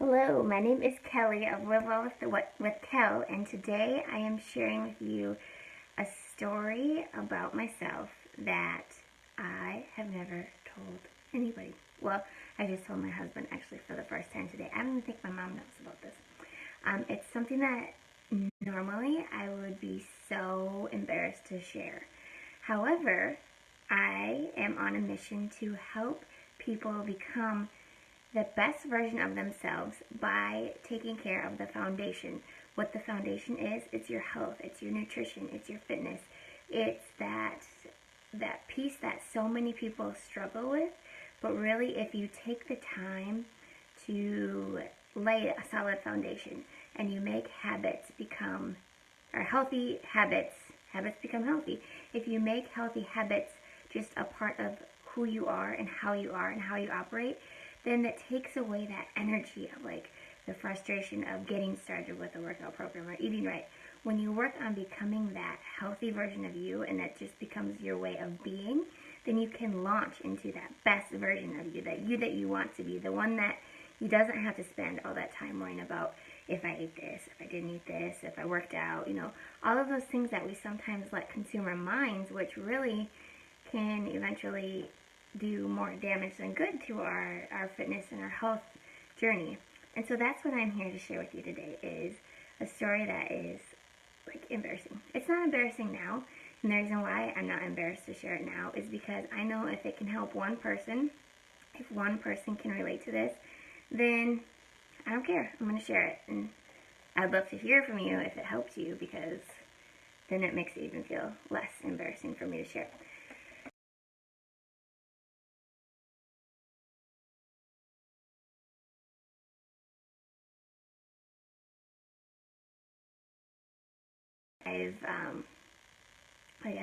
Hello, my name is Kelly of Live Well with Kel, and today I am sharing with you a story about myself that I have never told anybody. Well, I just told my husband actually for the first time today. I don't even think my mom knows about this. It's something that normally I would be so embarrassed to share. However, I am on a mission to help people become the best version of themselves by taking care of the foundation. What the foundation is, it's your health, it's your nutrition, it's your fitness. It's that piece that so many people struggle with, but really if you take the time to lay a solid foundation and you make habits become, or healthy habits become healthy. If you make healthy habits just a part of who you are and how you operate, then that takes away that energy of like the frustration of getting started with a workout program or eating right. When you work on becoming that healthy version of you and that just becomes your way of being, then you can launch into that best version of you that you want to be, the one that you doesn't have to spend all that time worrying about if I ate this, if I didn't eat this, if I worked out, all of those things that we sometimes let consume our minds, which really can eventually do more damage than good to our fitness and our health journey. And so that's what I'm here to share with you today, is a story that is like embarrassing. It's not embarrassing now, and the reason why I'm not embarrassed to share it now is because I know if it can help one person, if one person can relate to this, then I don't care. I'm going to share it, and I'd love to hear from you if it helps you, because then it makes it even feel less embarrassing for me to share.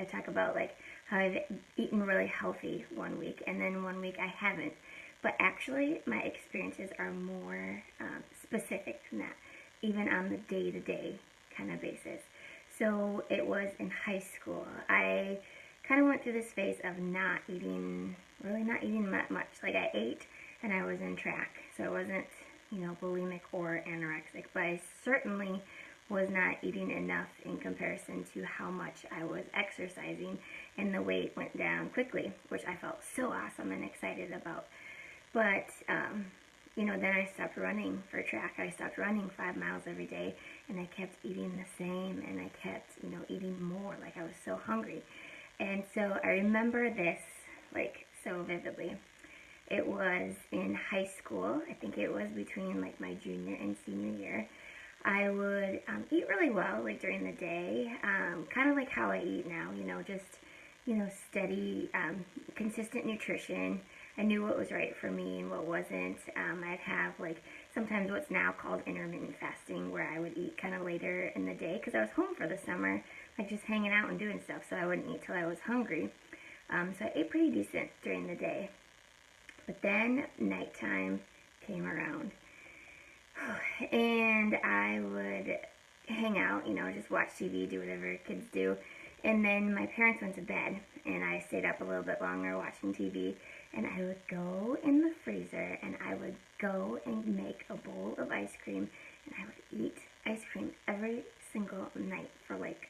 I talk about like how I've eaten really healthy one week and then one week I haven't. But actually, my experiences are more specific than that, even on the day-to-day kind of basis. So it was in high school. I kind of went through this phase of really not eating that much. Like I ate and I was in track, so I wasn't, bulimic or anorexic, but I certainly was not eating enough in comparison to how much I was exercising, and the weight went down quickly, which I felt so awesome and excited about. But, then I stopped running for track. I stopped running 5 miles every day, and I kept eating the same, and I kept, eating more, like I was so hungry. And so I remember this, like, so vividly. It was in high school. I think it was between, like, my junior and senior year. I would eat really well, like, during the day, kind of like how I eat now, just, steady, consistent nutrition. I knew what was right for me and what wasn't. I'd have, like, sometimes what's now called intermittent fasting, where I would eat kind of later in the day, because I was home for the summer, like, just hanging out and doing stuff, so I wouldn't eat till I was hungry. So I ate pretty decent during the day. But then nighttime came around. And I would hang out, just watch TV, do whatever kids do. And then my parents went to bed, and I stayed up a little bit longer watching TV. And I would go in the freezer, and I would go and make a bowl of ice cream, and I would eat ice cream every single night for, like,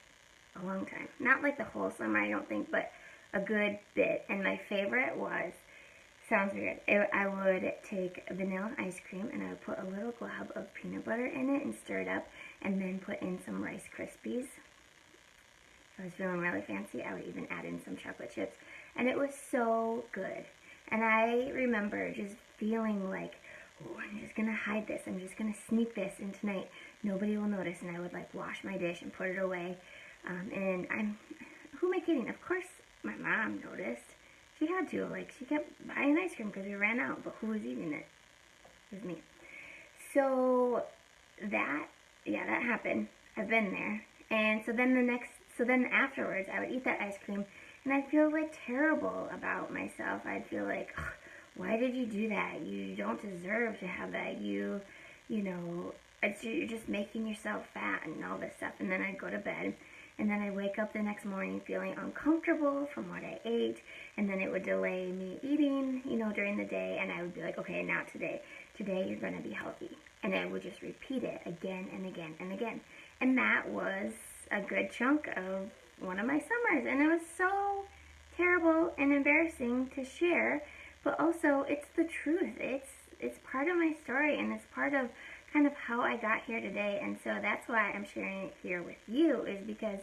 a long time. Not, like, the whole summer, I don't think, but a good bit. And my favorite was, sounds weird, I would take vanilla ice cream, and I would put a little glob of peanut butter in it and stir it up, and then put in some Rice Krispies. If I was feeling really fancy, I would even add in some chocolate chips, and it was so good. And I remember just feeling like, oh, I'm just going to hide this. I'm just going to sneak this in tonight. Nobody will notice. And I would, like, wash my dish and put it away. Who am I kidding? Of course my mom noticed. She had to. Like, she kept buying ice cream because we ran out. But who was eating it? It was me. So that happened. I've been there. And so then afterwards, I would eat that ice cream, and I'd feel, like, terrible about myself. I'd feel like, why did you do that? You don't deserve to have that. You're just making yourself fat and all this stuff. And then I'd go to bed, and then I'd wake up the next morning feeling uncomfortable from what I ate, and then it would delay me eating, during the day, and I would be like, okay, now today you're going to be healthy. And I would just repeat it again and again and again. And that was a good chunk of one of my summers. And it was so terrible and embarrassing to share, but also it's the truth. It's part of my story, and it's part of kind of how I got here today. And so that's why I'm sharing it here with you, is because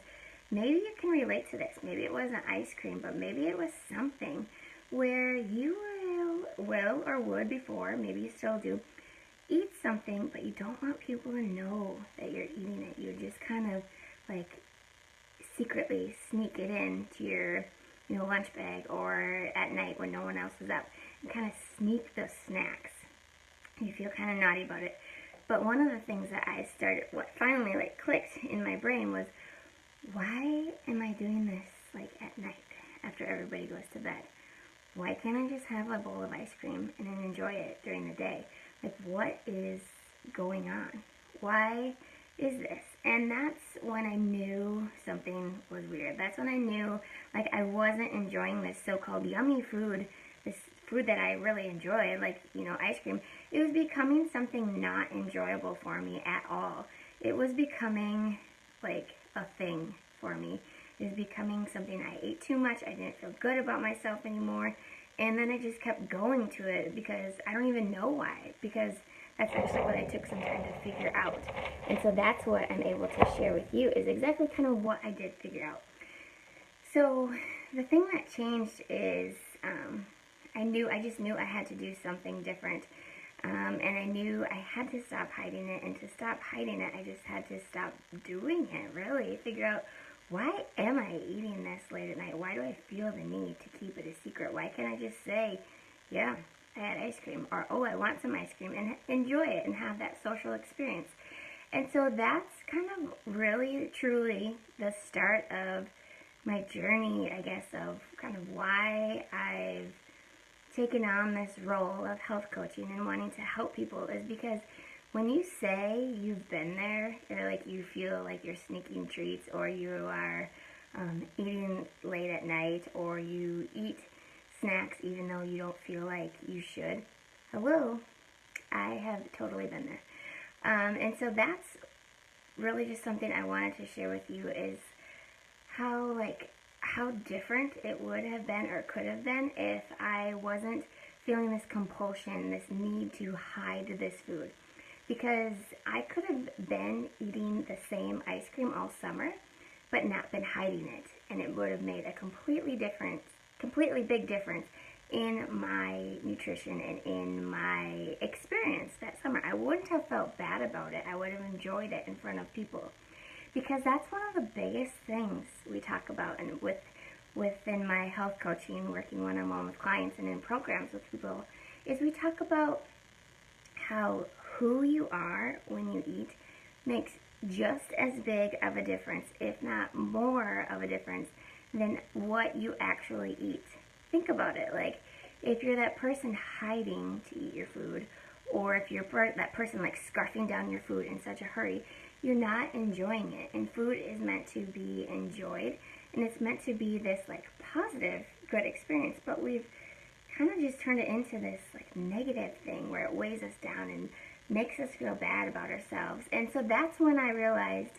maybe you can relate to this. Maybe it wasn't ice cream, but maybe it was something where you will or would before, maybe you still do, eat something, but you don't want people to know that you're eating it. You just kind of like secretly sneak it into your lunch bag, or at night when no one else is up, and kind of sneak those snacks. You feel kind of naughty about it. But one of the things that I started, what finally like clicked in my brain was, why am I doing this like at night after everybody goes to bed? Why can't I just have a bowl of ice cream and then enjoy it during the day? Like, what is going on? Why is this? And that's when I knew something was weird. That's when I knew, like, I wasn't enjoying this so-called yummy food, this food that I really enjoyed, like, ice cream. It was becoming something not enjoyable for me at all. It was becoming, like, a thing for me. It was becoming something I ate too much. I didn't feel good about myself anymore. And then I just kept going to it because I don't even know why. Because that's actually what I took some time to figure out. And so that's what I'm able to share with you, is exactly kind of what I did figure out. So the thing that changed is I just knew I had to do something different. And I knew I had to stop hiding it. And to stop hiding it, I just had to stop doing it, really. Figure out, why am I eating this late at night? Why do I feel the need to keep it a secret? Why can't I just say, yeah, I had ice cream, or, oh, I want some ice cream, and enjoy it and have that social experience? And so that's kind of really, truly the start of my journey, I guess, of kind of why I've taken on this role of health coaching and wanting to help people, is because when you say you've been there, or like you feel like you're sneaking treats, or you are eating late at night, or you eat snacks even though you don't feel like you should, hello, I have totally been there. And so that's really just something I wanted to share with you, is how different it would have been or could have been if I wasn't feeling this compulsion, this need to hide this food. Because I could have been eating the same ice cream all summer, but not been hiding it. And it would have made a completely big difference in my nutrition and in my experience that summer. I wouldn't have felt bad about it. I would have enjoyed it in front of people. Because that's one of the biggest things we talk about, and within my health coaching, working one-on-one with clients and in programs with people, is we talk about how who you are when you eat makes just as big of a difference, if not more of a difference, than what you actually eat. Think about it. Like, if you're that person hiding to eat your food, or if you're that person like scarfing down your food in such a hurry, you're not enjoying it. And food is meant to be enjoyed, and it's meant to be this like positive, good experience. But we've kind of just turned it into this like negative thing where it weighs us down and makes us feel bad about ourselves. And so that's when I realized,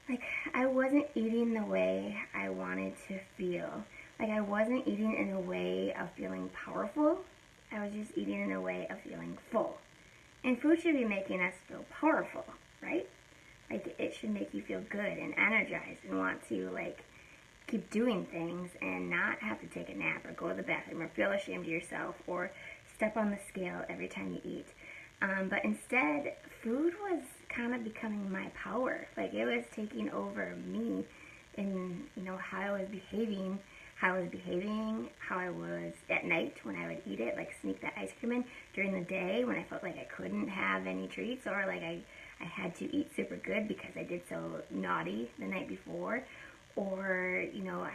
like, I wasn't eating the way I wanted to feel. Like, I wasn't eating in a way of feeling powerful. I was just eating in a way of feeling full. And food should be making us feel powerful, right? Like, it should make you feel good and energized and want to, like, keep doing things and not have to take a nap or go to the bathroom or feel ashamed of yourself or step on the scale every time you eat. But instead, food was kind of becoming my power. Like, it was taking over me in, how I was behaving, how I was at night when I would eat it, like sneak that ice cream in, during the day when I felt like I couldn't have any treats, or like I had to eat super good because I did so naughty the night before, or,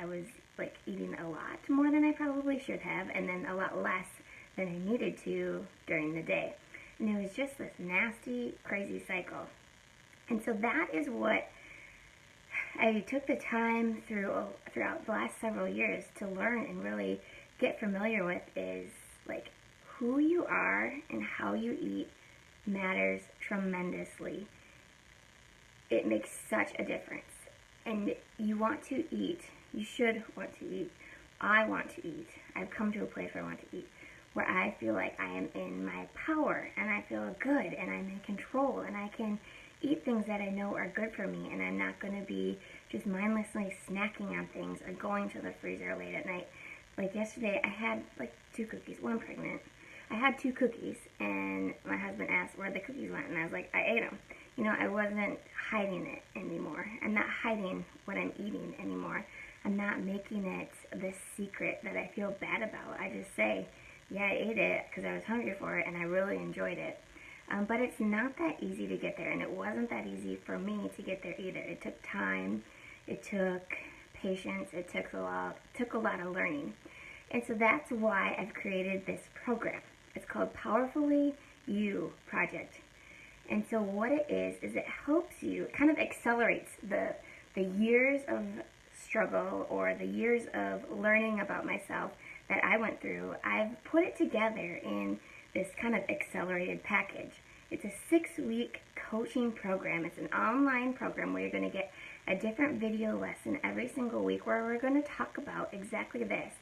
I was like eating a lot more than I probably should have, and then a lot less than I needed to during the day. And it was just this nasty, crazy cycle. And so that is what I took the time throughout the last several years to learn and really get familiar with, is like, who you are and how you eat matters tremendously. It makes such a difference. And you want to eat. You should want to eat. I want to eat. I've come to a place where I want to eat, where I feel like I am in my power, and I feel good, and I'm in control, and I can eat things that I know are good for me, and I'm not going to be just mindlessly snacking on things or going to the freezer late at night. Like yesterday, I had like 2 cookies. Well, I'm pregnant. I had 2 cookies, and my husband asked where the cookies went, and I was like, I ate them. You know, I wasn't hiding it anymore. I'm not hiding what I'm eating anymore. I'm not making it this secret that I feel bad about. I just say, yeah, I ate it because I was hungry for it, and I really enjoyed it. But it's not that easy to get there, and it wasn't that easy for me to get there either. It took time, it took patience, it took a lot of learning. And so that's why I've created this program. It's called Powerfully You Project. And so what it is it helps you, it kind of accelerates the years of struggle or the years of learning about myself that I went through. I've put it together in this kind of accelerated package. It's a 6-week coaching program. It's an online program where you're going to get a different video lesson every single week where we're going to talk about exactly this.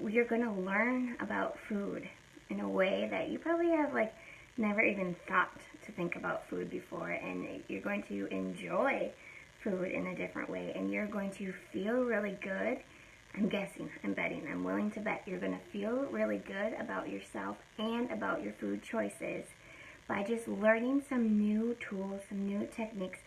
You're going to learn about food in a way that you probably have like never even thought to think about food before, and you're going to enjoy food in a different way, and you're going to feel really good. I'm guessing, I'm betting, I'm willing to bet you're going to feel really good about yourself and about your food choices by just learning some new tools, some new techniques,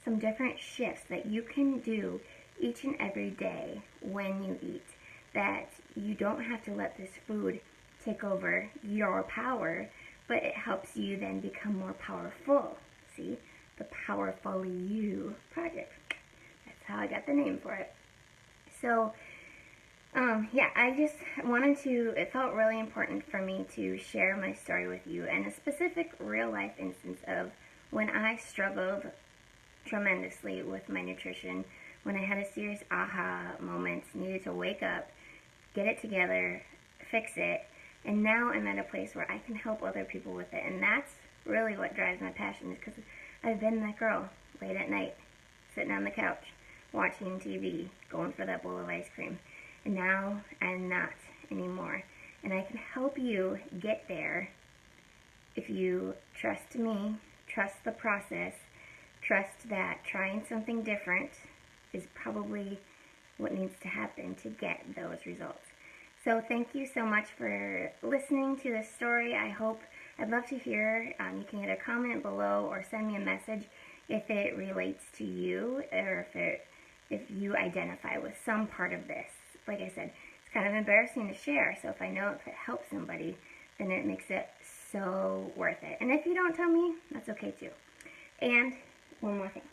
some different shifts that you can do each and every day when you eat. That you don't have to let this food take over your power, but it helps you then become more powerful. See? The Powerfully You Project. That's how I got the name for it. So, yeah, I just wanted to, it felt really important for me to share my story with you and a specific real life instance of when I struggled tremendously with my nutrition, when I had a serious aha moment, needed to wake up, get it together, fix it, and now I'm at a place where I can help other people with it. And that's really what drives my passion, is because I've been that girl late at night, sitting on the couch, watching TV, going for that bowl of ice cream. And now I'm not anymore. And I can help you get there if you trust me, trust the process, trust that trying something different is probably what needs to happen to get those results. So thank you so much for listening to this story. I'd love to hear, you can hit a comment below or send me a message if it relates to you or if you identify with some part of this. Like I said, it's kind of embarrassing to share, so if I know if it helps somebody, then it makes it so worth it. And if you don't tell me, that's okay too. And one more thing.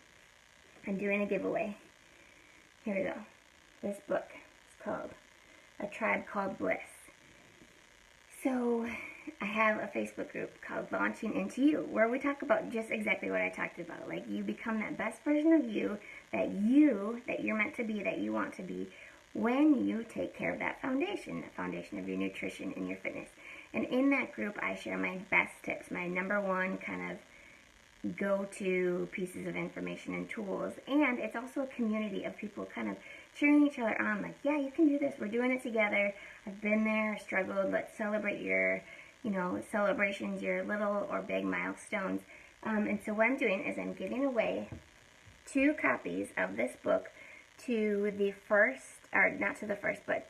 I'm doing a giveaway. Here we go. This book is called A Tribe Called Bliss. So I have a Facebook group called Launching Into You, where we talk about just exactly what I talked about. Like, you become that best version of you that you're meant to be, that you want to be, when you take care of that foundation of your nutrition and your fitness. And in that group, I share my best tips, my number one kind of go-to pieces of information and tools. And it's also a community of people kind of cheering each other on, like, yeah, you can do this, we're doing it together, I've been there, struggled, let's celebrate your, celebrations, your little or big milestones. And so what I'm doing is I'm giving away 2 copies of this book to the first, or not to the first, but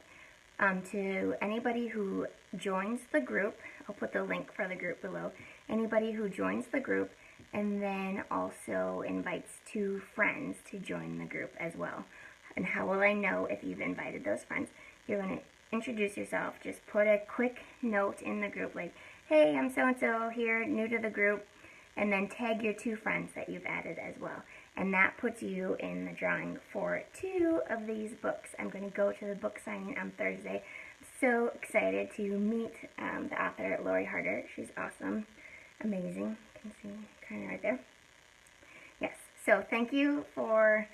to anybody who joins the group. I'll put the link for the group below. Anybody who joins the group, and then also invites 2 friends to join the group as well. And how will I know if you've invited those friends? You're going to introduce yourself. Just put a quick note in the group like, hey, I'm so-and-so here, new to the group, and then tag your 2 friends that you've added as well. And that puts you in the drawing for 2 of these books. I'm going to go to the book signing on Thursday. I'm so excited to meet the author, Lori Harder. She's awesome, amazing. You can see kind of right there. Yes, so thank you for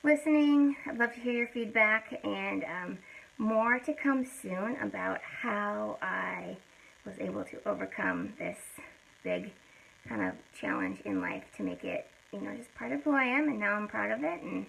listening. I'd love to hear your feedback, and more to come soon about how I was able to overcome this big kind of challenge in life to make it, just part of who I am, and now I'm proud of it, and